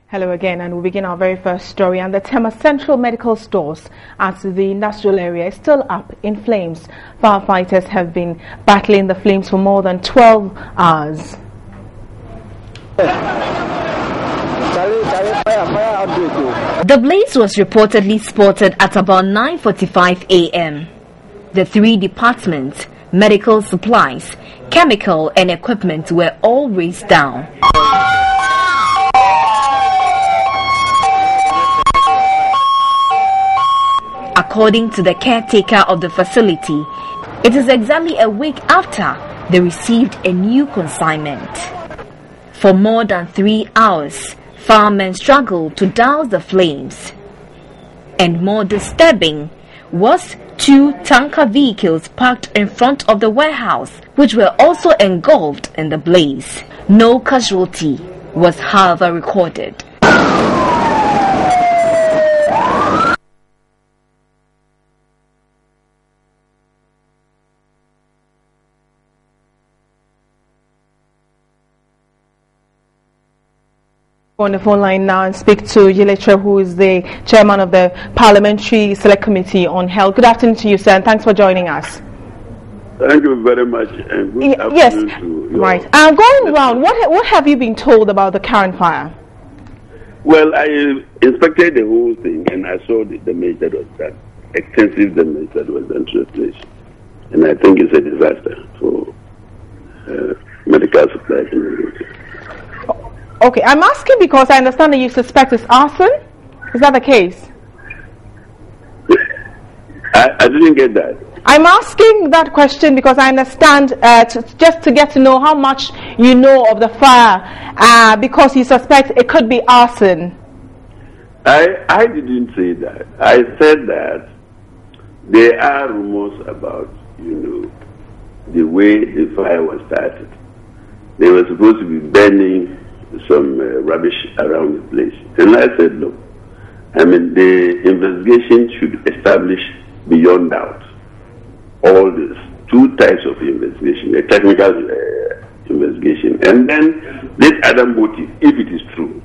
Hello again, and we begin our very first story. And the Tema Central Medical Stores at the industrial area is still up in flames. Firefighters have been battling the flames for more than 12 hours. The blaze was reportedly spotted at about 9:45 a.m. The three departments, medical supplies, chemical and equipment, were all razed down. According to the caretaker of the facility, it is exactly a week after they received a new consignment. For more than 3 hours, firemen struggled to douse the flames. And more disturbing was 2 tanker vehicles parked in front of the warehouse, which were also engulfed in the blaze. No casualty was, however, recorded. On the phone line now and speak to Yeletre, who is the chairman of the Parliamentary Select Committee on Health. Good afternoon to you, sir, and thanks for joining us. Thank you very much. And good afternoon to you. Right. Going round, what have you been told about the current fire? Well, I inspected the whole thing and I saw the damage that was done, extensive damage that was done to the place. And I think it's a disaster for medical supplies in the region. Okay, I'm asking because I understand that you suspect it's arson. Is that the case? I didn't get that. I'm asking that question because I understand just to get to know how much you know of the fire because you suspect it could be arson. I didn't say that. I said that there are rumors about, the way the fire was started. They were supposed to be burning some rubbish around the place. And I said, look, the investigation should establish beyond doubt all these 2 types of investigation, a technical investigation, and then this other motive, if it is true.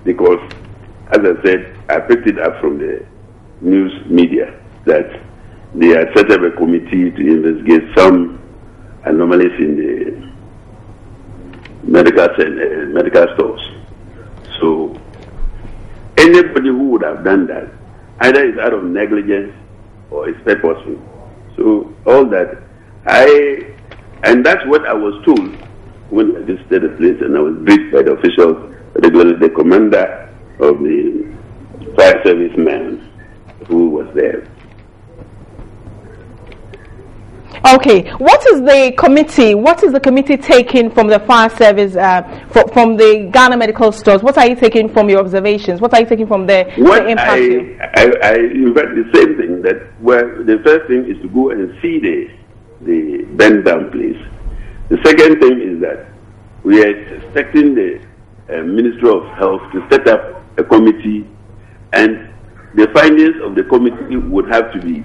Because, as I said, I picked it up from the news media that they had set up a committee to investigate some anomalies in the medical stores. So anybody who would have done that either is out of negligence or is purposeful. So all that and that's what I was told when I visited the place, and I was briefed by the officials, particularly the commander of the fire service man who was there. Okay, what is the committee taking from the fire service, from the Ghana Medical Stores? What are you taking from your observations? What are you taking from the impact? In fact, the same thing, that the first thing is to go and see the burned down place. The second thing is that we are expecting the Ministry of Health to set up a committee, and the findings of the committee would have to be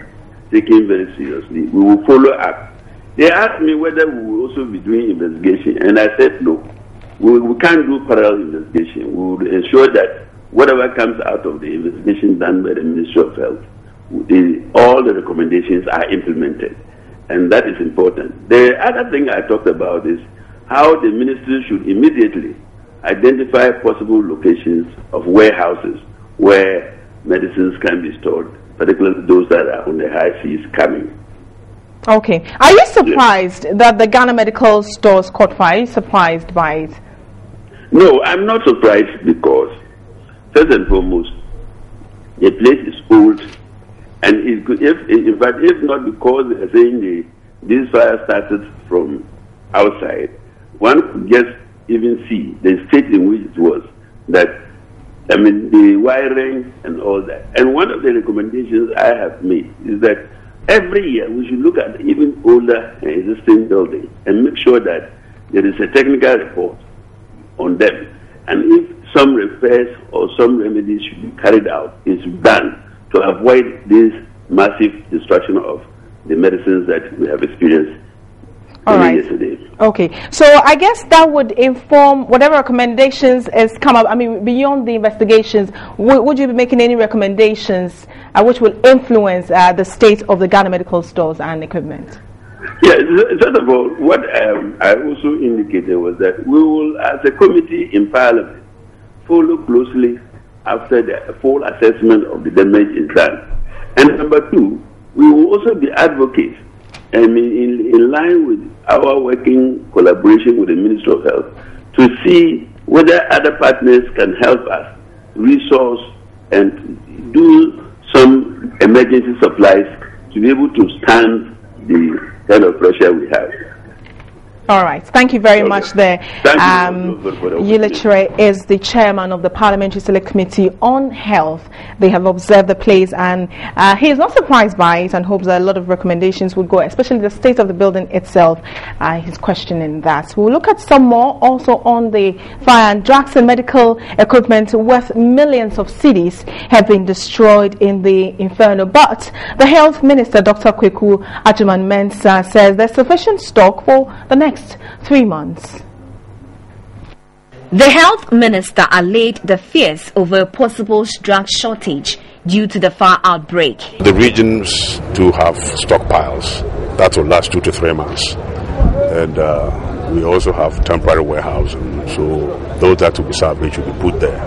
taken very seriously. We will follow up. They asked me whether we will also be doing investigation, and I said no. We can't do parallel investigation. We will ensure that whatever comes out of the investigation done by the Ministry of Health, all the recommendations are implemented, and that is important. The other thing I talked about is how the ministry should immediately identify possible locations of warehouses where medicines can be stored, particularly those that are on the high seas coming. Okay. Are you surprised that the Ghana Medical Stores caught fire? Are you surprised by it? No, I'm not surprised because, first and foremost, the place is old, and if not because they're saying this fire started from outside, one could just even see the state in which it was, that the wiring and all that. And one of the recommendations I have made is that every year we should look at even older and existing buildings and make sure that there is a technical report on them. And if some repairs or some remedies should be carried out, it's done to avoid this massive destruction of the medicines that we have experienced All right. Yesterday. Okay, so I guess that would inform whatever recommendations has come up. I mean, beyond the investigations, would you be making any recommendations which will influence the state of the Ghana medical stores and equipment? Yeah, first of all, what I also indicated was that we will, as a committee in Parliament, follow closely after the full assessment of the damage is done. And number two, we will also be advocates, I mean, in line with our working collaboration with the Ministry of Health, to see whether other partners can help us resource and do some emergency supplies to be able to stand the kind of pressure we have. All right. Thank you very much there. Yulachre is the chairman of the Parliamentary Select Committee on Health. They have observed the place and he is not surprised by it and hopes that a lot of recommendations would go, especially the state of the building itself. He's questioning that. We'll look at some more also on the fire and drugs and medical equipment worth millions of cedis have been destroyed in the inferno. But the Health Minister, Dr. Kweku Agyemang-Mensah, says there's sufficient stock for the next 3 months. The health minister allayed the fears over a possible drug shortage due to the fire outbreak. The regions do have stockpiles that will last 2 to 3 months, and we also have temporary warehousing, so those that will be salvaged will be put there.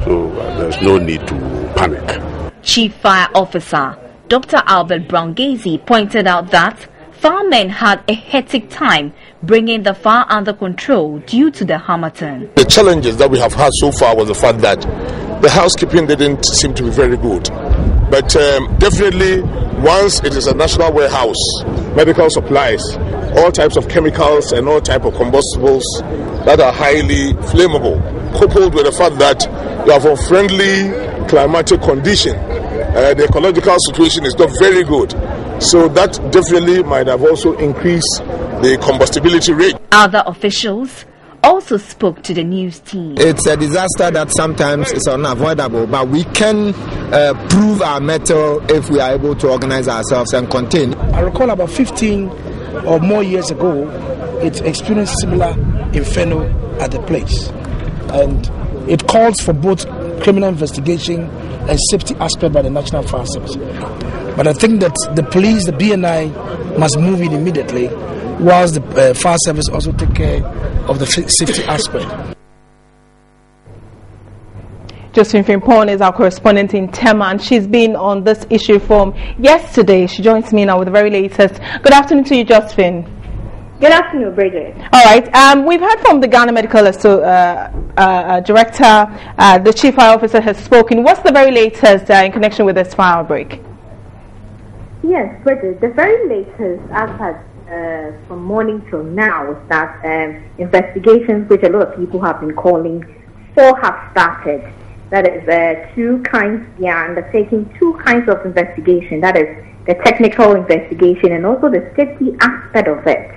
So there's no need to panic. Chief Fire Officer Dr. Albert Brown-Gazy pointed out that firemen had a hectic time bringing the fire under control due to the Harmattan. The challenges that we have had so far was the fact that the housekeeping didn't seem to be very good. But definitely, once it is a national warehouse, medical supplies, all types of chemicals and all types of combustibles that are highly flammable, coupled with the fact that you have a friendly climatic condition, the ecological situation is not very good. So that definitely might have also increased the combustibility rate. Other officials also spoke to the news team. It's a disaster that sometimes is unavoidable, but we can prove our mettle if we are able to organize ourselves and contain. I recall about 15 or more years ago, it experienced similar inferno at the place. And it calls for both criminal investigation and safety aspect by the National Fire Service. But I think that the police, the BNI, must move in immediately, whilst the fire service also take care of the safety aspect. Josephine Frimpong is our correspondent in Tema, and she's been on this issue from yesterday. She joins me now with the very latest. Good afternoon to you, Josephine. Good afternoon, Bridget. All right. We've heard from the Ghana Medical Director. The Chief Fire Officer has spoken. What's the very latest in connection with this fire outbreak? Yes, Bridget. The very latest, from morning till now, is that investigations, which a lot of people have been calling for, have started. That is two kinds. They are undertaking two kinds of investigation. That is the technical investigation and also the safety aspect of it.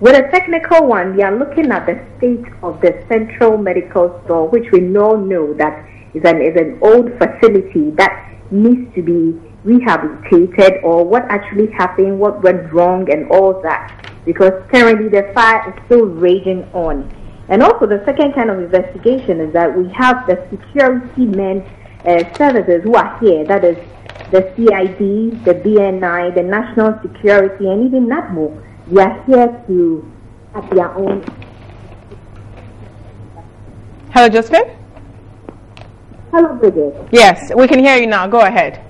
With a technical one, we are looking at the state of the Central Medical Store, which we all know that is an old facility that needs to be rehabilitated, or what actually happened, what went wrong, and all that. Because currently the fire is still raging on. And also the second kind of investigation is that we have the security men services who are here. That is the CID, the BNI, the National Security, and even NATMO. We are here to at their own. Hello, Josephine? Hello, Bridget. Yes, we can hear you now. Go ahead.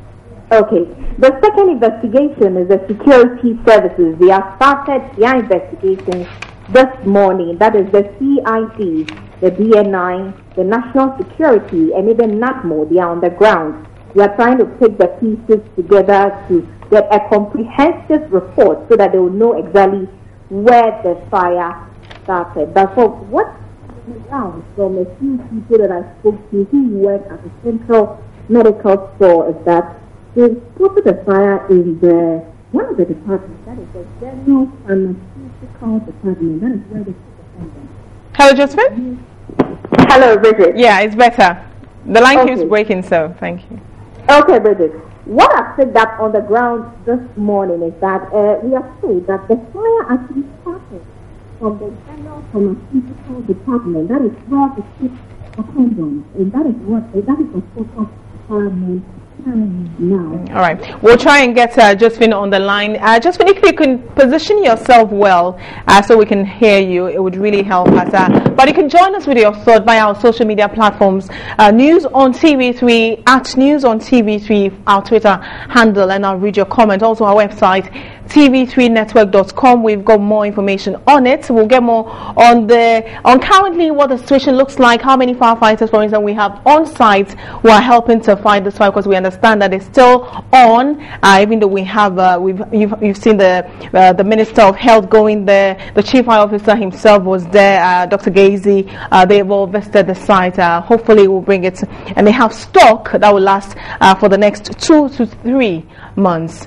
Okay. The second investigation is the security services. They have started their investigation this morning. That is the CID, the BNI, the National Security, and even NATMO. They are on the ground. We are trying to take the pieces together to get a comprehensive report so that they will know exactly where the fire started. But for what around from a few people that I spoke to who work at the Central Medical Store is that they put the fire in one of the departments. That is the General Pharmaceutical Department. That is where they put the fire. Hello, Josephine? Hello, Bridget. Yeah, it's better. The line keeps breaking, so thank you. Okay, Bridget. What I've said that on the ground this morning is that we are told that the fire actually started from the general pharmaceutical department. That is where the ship attendants, and that is the focus department. Now. All right, we'll try and get Josephine on the line. Josephine, if you can position yourself well so we can hear you, it would really help us. But you can join us with your thought by our social media platforms, News on TV3, at News on TV3, our Twitter handle, and I'll read your comment. Also our website, tv3network.com. We've got more information on it. We'll get more on currently what the situation looks like, how many firefighters, for instance, we have on site who are helping to fight this fire, because we understand that it's still on, even though we have you've seen the Minister of Health going there, the Chief Fire Officer himself was there, Dr. Gazy. They've all visited the site. Hopefully we'll bring it, and they have stock that will last for the next 2 to 3 months.